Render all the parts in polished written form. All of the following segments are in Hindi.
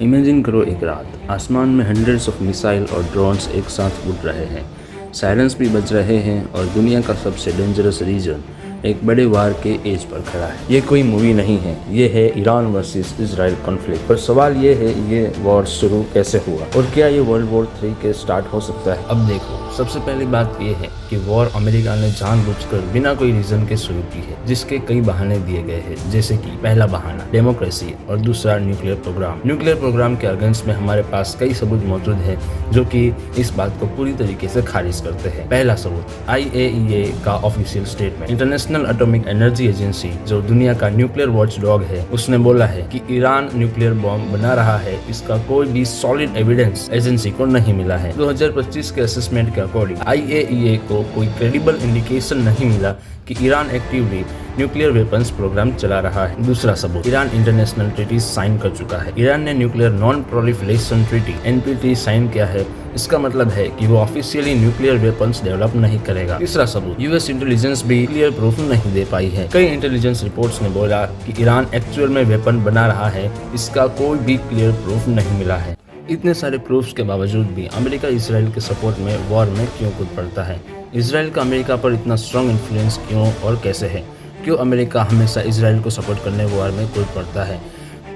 इमेजिन करो एक रात आसमान में हंड्रेड्स ऑफ मिसाइल और ड्रोन्स एक साथ उड़ रहे हैं, सायरन्स भी बज रहे हैं और दुनिया का सबसे डेंजरस रीजन एक बड़े वार के एज पर खड़ा है। ये कोई मूवी नहीं है, ये है ईरान वर्सेस इजराइल कॉन्फ्लिक्ट। पर सवाल ये है, ये वॉर शुरू कैसे हुआ और क्या ये वर्ल्ड वॉर 3 के स्टार्ट हो सकता है? अब देखो, सबसे पहली बात ये है कि वॉर अमेरिका ने जानबूझकर बिना कोई रीजन के शुरू की है, जिसके कई बहाने दिए गए हैं। जैसे कि पहला बहाना डेमोक्रेसी और दूसरा न्यूक्लियर प्रोग्राम। न्यूक्लियर प्रोग्राम के अगेंस्ट में हमारे पास कई सबूत मौजूद है जो कि इस बात को पूरी तरीके से खारिज करते हैं। पहला सबूत IAEA का official statement. International atomic energy agency, जो दुनिया का न्यूक्लियर वॉचडॉग है, उसने बोला है कि ईरान न्यूक्लियर बॉम्ब बना रहा है। इसका कोई भी सॉलिड एविडेंस एजेंसी को नहीं मिला है। 2025 के असेसमेंट के अकॉर्डिंग IAEA को कोई क्रेडिबल इंडिकेशन नहीं मिला कि Iran actively nuclear weapons programme चला रहा है। दूसरा सबूत, ईरान इंटरनेशनल ट्रीटी साइन कर चुका है। ईरान ने nuclear non proliferation treaty NPT sign किया है। इसका मतलब है कि वो ऑफिशियली न्यूक्लियर वेपन्स डेवलप नहीं करेगा। तीसरा सबूत, US इंटेलिजेंस भी क्लियर प्रूफ नहीं दे पाई है। कई इंटेलिजेंस रिपोर्ट्स ने बोला कि ईरान एक्चुअल में वेपन बना रहा है, इसका कोई भी क्लियर प्रूफ नहीं मिला है। इतने सारे प्रूफ्स के बावजूद भी अमेरिका इसराइल के सपोर्ट में वॉर में क्यों कूद पड़ता है? इसराइल का अमेरिका पर इतना स्ट्रॉन्ग इन्फ्लुएंस क्यों और कैसे है? क्यों अमेरिका हमेशा इसराइल को सपोर्ट करने वॉर में कूद पड़ता है?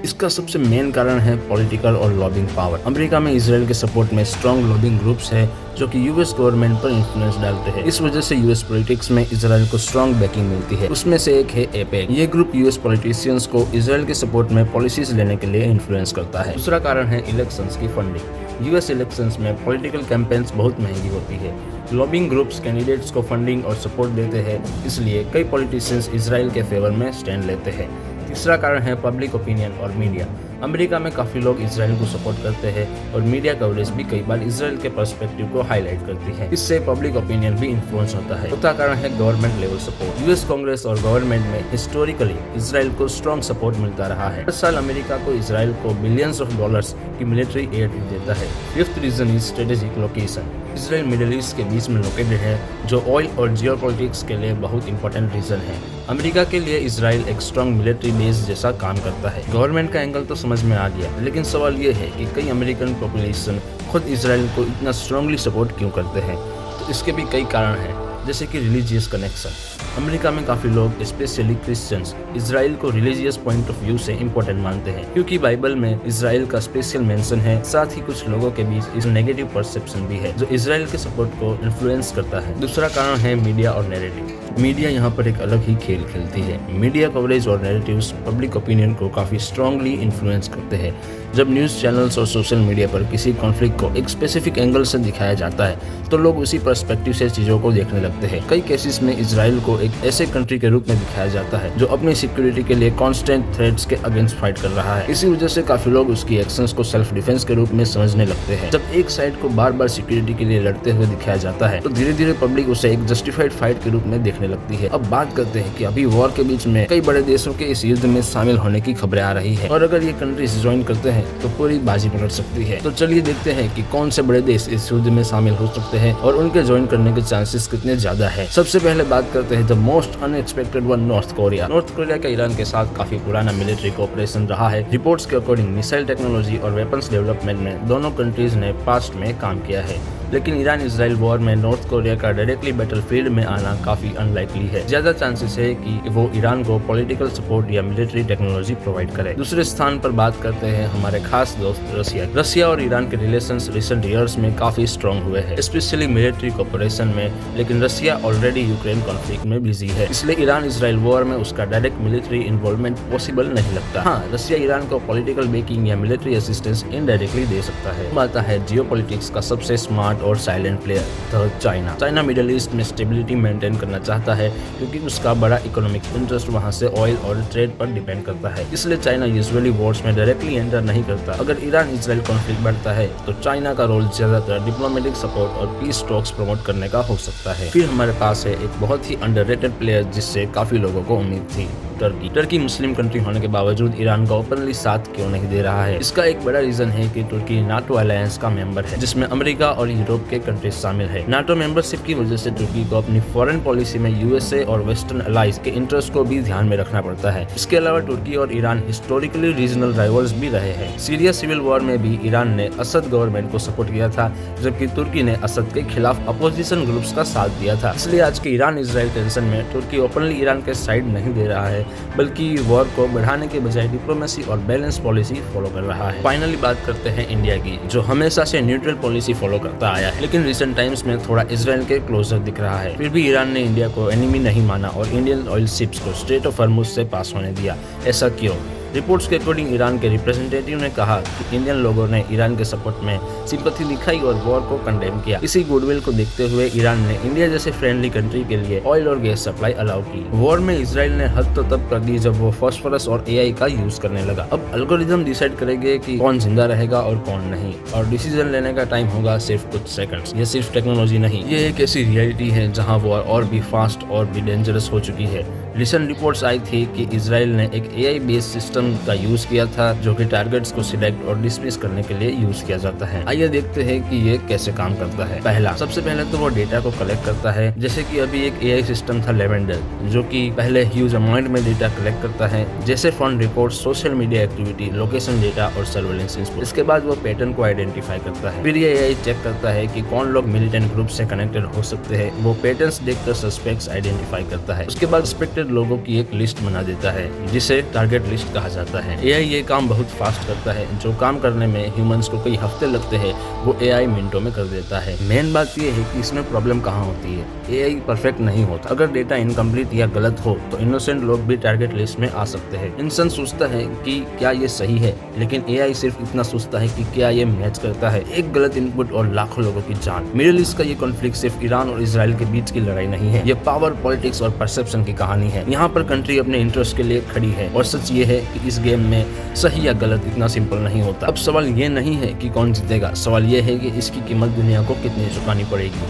इसका सबसे मेन कारण है पॉलिटिकल और लॉबिंग पावर। अमेरिका में इसराइल के सपोर्ट में स्ट्रॉन्ग लॉबिंग ग्रुप्स है जो कि US गवर्नमेंट पर इन्फ्लुएंस डालते हैं। इस वजह से US पॉलिटिक्स में इसराइल को स्ट्रॉन्ग बैकिंग मिलती है। उसमें से एक है AIPAC। ये ग्रुप US पॉलिटिशियंस को इसराइल के सपोर्ट में पॉलिसीज लेने के लिए इन्फ्लुएंस करता है। दूसरा कारण है इलेक्शंस की फंडिंग। US इलेक्शंस में पॉलिटिकल कैंपेन्स बहुत महंगी होती है। लॉबिंग ग्रुप्स कैंडिडेट्स को फंडिंग और सपोर्ट देते हैं, इसलिए कई पॉलिटिशियंस इसराइल के फेवर में स्टैंड लेते हैं। तीसरा कारण है पब्लिक ओपिनियन और मीडिया। अमेरिका में काफी लोग इसराइल को सपोर्ट करते हैं और मीडिया कवरेज भी कई बार इसराइल के पर्सपेक्टिव को हाईलाइट करती है। इससे पब्लिक ओपिनियन भी इन्फ्लुएंस होता है। चौथा कारण है government level support. US Congress और गवर्नमेंट में हिस्टोरिकली इसराइल को स्ट्रॉन्ग सपोर्ट मिलता रहा है। हर साल अमेरिका को इसराइल को बिलियंस ऑफ डॉलर्स की मिलिट्री एड देता है। Fifth reason is strategic location. Israel Middle East के बीच में लोकेटेड है, जो ऑयल और जियोपॉलिटिक्स के लिए बहुत इंपॉर्टेंट रीजन है। अमेरिका के लिए इसराइल एक स्ट्रॉन्ग मिलिट्री बेस जैसा काम करता है। गवर्नमेंट का एंगल तो समझ में आ गया, लेकिन सवाल ये है कि कई अमेरिकन पॉपुलेशन खुद इसराइल को इतना स्ट्रांगली सपोर्ट क्यों करते हैं? तो इसके भी कई कारण हैं, जैसे कि रिलीजियस कनेक्शन। अमेरिका में काफी लोग, स्पेशली क्रिश्चियंस, इसराइल को रिलीजियस पॉइंट ऑफ व्यू से इम्पोर्टेंट मानते हैं, क्योंकि बाइबल में इसराइल का स्पेशल मेंशन है। साथ ही कुछ लोगों के बीच इस नेगेटिव परसेप्शन भी है जो इसराइल के सपोर्ट को इन्फ्लुएंस करता है। दूसरा कारण है मीडिया और नैरेटिव। मीडिया यहाँ पर एक अलग ही खेल खेलती है। मीडिया कवरेज और नैरेटिव्स पब्लिक ओपिनियन को काफी स्ट्रांगली इन्फ्लुएंस करते हैं। जब न्यूज चैनल्स और सोशल मीडिया पर किसी कॉन्फ्लिक्ट को एक स्पेसिफिक एंगल से दिखाया जाता है, तो लोग उसी पर्सपेक्टिव से चीजों को देखने लगते हैं। कई केसेस में इसराइल को एक ऐसे कंट्री के रूप में दिखाया जाता है जो अपनी सिक्योरिटी के लिए कांस्टेंट थ्रेट्स के अगेंस्ट फाइट कर रहा है। इसी वजह से काफी लोग उसकी एक्शंस को सेल्फ डिफेंस के रूप में समझने लगते हैं। जब एक साइड को बार बार सिक्योरिटी के लिए लड़ते हुए दिखाया जाता है, तो धीरे धीरे पब्लिक उसे एक जस्टिफाइड फाइट के रूप में देखने लगती है। अब बात करते हैं कि अभी वॉर के बीच में कई बड़े देशों के इस युद्ध में शामिल होने की खबरें आ रही है, और अगर ये कंट्रीज ज्वाइन करते हैं तो पूरी बाजी पलट सकती है। तो चलिए देखते हैं कि कौन से बड़े देश इस युद्ध में शामिल हो सकते हैं और उनके ज्वाइन करने के चांसेस कितने ज्यादा है। सबसे पहले बात करते हैं the most unexpected one, north Korea. North Korea का ईरान के साथ काफी पुराना मिलिट्री कोऑपरेशन रहा है। रिपोर्ट्स के अकॉर्डिंग मिसाइल टेक्नोलॉजी और वेपन्स डेवलपमेंट में दोनों कंट्रीज ने पास्ट में काम किया है, लेकिन ईरान इजराइल वॉर में नॉर्थ कोरिया का डायरेक्टली बैटलफील्ड में आना काफी अनलाइकली है। ज्यादा चांसेस है कि वो ईरान को पॉलिटिकल सपोर्ट या मिलिट्री टेक्नोलॉजी प्रोवाइड करे। दूसरे स्थान पर बात करते हैं हमारे खास दोस्त रशिया। रशिया और ईरान के रिलेशंस रिसेंट ईयर्स में काफी स्ट्रॉन्ग हुए हैं, स्पेशली मिलिट्री कोऑपरेशन में, लेकिन रशिया ऑलरेडी यूक्रेन कॉन्फ्लिक्ट में बिजी है, इसलिए ईरान इजराइल वॉर में उसका डायरेक्ट मिलिट्री इन्वॉल्वमेंट पॉसिबल नहीं लगता। हाँ, रशिया ईरान को पॉलिटिकल बेकिंग या मिलिट्री असिस्टेंस इनडायरेक्टली दे सकता है। आता है जियोपॉलिटिक्स का सबसे स्मार्ट और silent player, China. China middle east में स्टेबिलिटी मेंटेन करना चाहता है, क्योंकि उसका बड़ा इकोनॉमिक इंटरेस्ट वहां से ऑयल और ट्रेड पर डिपेंड करता है। इसलिए चाइना यूजुअली वॉर्स में डायरेक्टली एंटर नहीं करता। अगर ईरान इजराइल कॉन्फ्लिक्ट बढ़ता है तो चाइना का रोल ज्यादातर डिप्लोमेटिक सपोर्ट और पीस टॉक्स प्रमोट करने का हो सकता है। फिर हमारे पास है एक बहुत ही अंडररेटेड प्लेयर जिससे काफी लोगों को उम्मीद थी, टर्की मुस्लिम कंट्री होने के बावजूद ईरान का ओपनली साथ क्यों नहीं दे रहा है? इसका एक बड़ा रीजन है कि तुर्की नाटो अलायंस का मेंबर है, जिसमें अमेरिका और यूरोप के कंट्रीज शामिल है। नाटो मेंबरशिप की वजह से तुर्की को अपनी फॉरेन पॉलिसी में यूएसए और वेस्टर्न अलाइज के इंटरेस्ट को भी ध्यान में रखना पड़ता है। इसके अलावा तुर्की और ईरान हिस्टोरिकली रीजनल राइवल्स भी रहे हैं। सीरिया सिविल वॉर में भी ईरान ने असद गवर्नमेंट को सपोर्ट किया था, जबकि तुर्की ने असद के खिलाफ अपोजिशन ग्रुप्स का साथ दिया था। इसलिए आज के ईरान इजराइल टेंशन में तुर्की ओपनली ईरान के साइड नहीं दे रहा है, बल्कि वॉर को बढ़ाने के बजाय डिप्लोमेसी और बैलेंस पॉलिसी फॉलो कर रहा है। फाइनली बात करते हैं इंडिया की, जो हमेशा से न्यूट्रल पॉलिसी फॉलो करता आया है, लेकिन रिसेंट टाइम्स में थोड़ा इजराइल के क्लोजर दिख रहा है। फिर भी ईरान ने इंडिया को एनिमी नहीं माना और इंडियन ऑयल शिप्स को स्ट्रेट ऑफ हॉर्मुज से पास होने दिया। ऐसा क्यों? रिपोर्ट्स के अकॉर्डिंग ईरान के रिप्रेजेंटेटिव ने कहा कि इंडियन लोगों ने ईरान के सपोर्ट में सिंपैथी दिखाई और वॉर को कंडेम किया। इसी गुडविल को देखते हुए ईरान ने इंडिया जैसे फ्रेंडली कंट्री के लिए ऑयल और गैस सप्लाई अलाउ की। वॉर में इजराइल ने हद तो तब कर दी जब वो फास्फोरस और एआई का यूज करने लगा। अब एल्गोरिथम डिसाइड करेंगे कि कौन जिंदा रहेगा और कौन नहीं, और डिसीजन लेने का टाइम होगा सिर्फ कुछ सेकंड्स। ये सिर्फ टेक्नोलॉजी नहीं, ये एक ऐसी रियलिटी है जहाँ वॉर और भी फास्ट और भी डेंजरस हो चुकी है। रिसेंट रिपोर्ट्स आई थी कि इजराइल ने एक एआई बेस्ड सिस्टम का यूज किया था, जो कि टारगेट्स को सिलेक्ट और डिसमिस करने के लिए यूज किया जाता है। आइए देखते हैं कि ये कैसे काम करता है। सबसे पहले तो वो डेटा को कलेक्ट करता है, जैसे कि अभी एक एआई सिस्टम था लेवेंडर, जो कि पहले ह्यूज अमाउंट में डेटा कलेक्ट करता है, जैसे phone record, social media activity, location data और सर्वेलेंस इनपुट। इसके बाद वो पैटर्न को आइडेंटिफाई करता है। फिर ये एआई चेक करता है कि कौन लोग मिलिटेंट ग्रुप से कनेक्टेड हो सकते हैं। वो पैटर्न्स देखकर सस्पेक्ट्स आइडेंटिफाई करता है। उसके बाद सस्पेक्टेड लोगों की एक लिस्ट बना देता है, जिसे टारगेट लिस्ट कहा जाता है। एआई ये काम बहुत फास्ट करता है। जो काम करने में ह्यूमंस को कई हफ्ते लगते हैं, वो एआई मिनटों में कर देता है। मेन बात ये है कि इसमें प्रॉब्लम कहाँ होती है। एआई परफेक्ट नहीं होता। अगर डेटा इनकम्प्लीट या गलत हो तो इनोसेंट लोग भी टारगेट लिस्ट में आ सकते हैं। इंसान सोचता है कि क्या ये सही है, लेकिन एआई सिर्फ इतना सोचता है कि क्या ये मैच करता है। एक गलत इनपुट और लाखों लोगों की जान। मिडिल ईस्ट का ये कॉन्फ्लिक्ट सिर्फ ईरान और इजराइल के बीच की लड़ाई नहीं है, ये पावर, पॉलिटिक्स और परसेप्शन की कहानी है। यहाँ पर कंट्री अपने इंटरेस्ट के लिए खड़ी है, और सच ये है कि इस गेम में सही या गलत इतना सिंपल नहीं होता। अब सवाल ये नहीं है कि कौन जीतेगा, सवाल ये है कि इसकी कीमत दुनिया को कितनी चुकानी पड़ेगी।